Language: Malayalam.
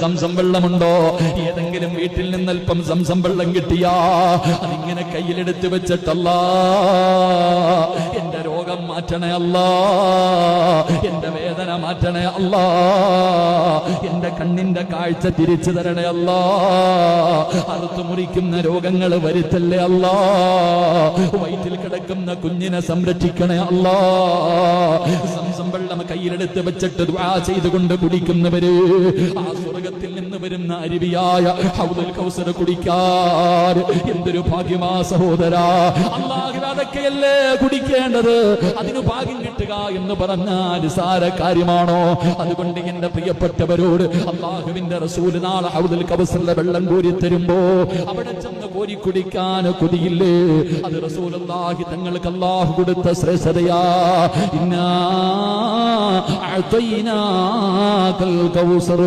സംസം വെള്ളമുണ്ടോ? ഏതെങ്കിലും വീട്ടിൽ നിന്നൽപ്പം സംസം വെള്ളം കിട്ടിയാ അതിങ്ങനെ കയ്യിലെടുത്ത് വെച്ചിട്ടല്ലാ എന്റെ രോഗം മാറ്റണേ അല്ലാ, എന്റെ വേദന മാറ്റണേ അല്ലാ, എന്റെ കണ്ണിന്റെ കാഴ്ച തിരിച്ചു തരണേ അല്ലാ, അറുത്തു മുറിക്കുന്ന രോഗങ്ങൾ വരുത്തല്ലേ അല്ലാ, വയറ്റിൽ കിടക്കുന്ന കുഞ്ഞിനെ സംരക്ഷിക്കണേ അല്ലാ. സംസം വെള്ളം കയ്യിലെടുത്ത് വെച്ചിട്ട് ദുആ ചെയ്തുകൊണ്ട് കുടിക്കുന്നവര് ആ സ്വർഗത്തിൽ നിന്ന് വരുന്ന അരുവിയായ ഹൗദുൽ കൗസർ കുടിക്കാൻ എന്തൊരു ഭാഗ്യമാ സഹോദരാ. അല്ലാഹുവേ, അതൊക്കെയല്ലേ കുടിക്കേണ്ടത്. അതിന് ഭാഗ്യം കിട്ടുക എന്ന് പറഞ്ഞാൽ സാര കാര്യമാണോ? അതുകൊണ്ട് എന്റെ പ്രിയപ്പെട്ടവരോട് അല്ലാഹുവിന്റെ റസൂൽ നാളെ ഹൗദുൽ കൗസറിലെ വെള്ളം കോരി തരുമ്പോ അവിടെ ചെന്ന് കോരി കുടിക്കാൻ കൊതിയില്ലേ? അത് റസൂലുള്ളാഹി തങ്ങൾക്ക് അല്ലാഹു കൊടുത്ത ശ്രേഷ്ഠതയാ. ഇന്നാ അഅതൈനാകൽ കൗസർ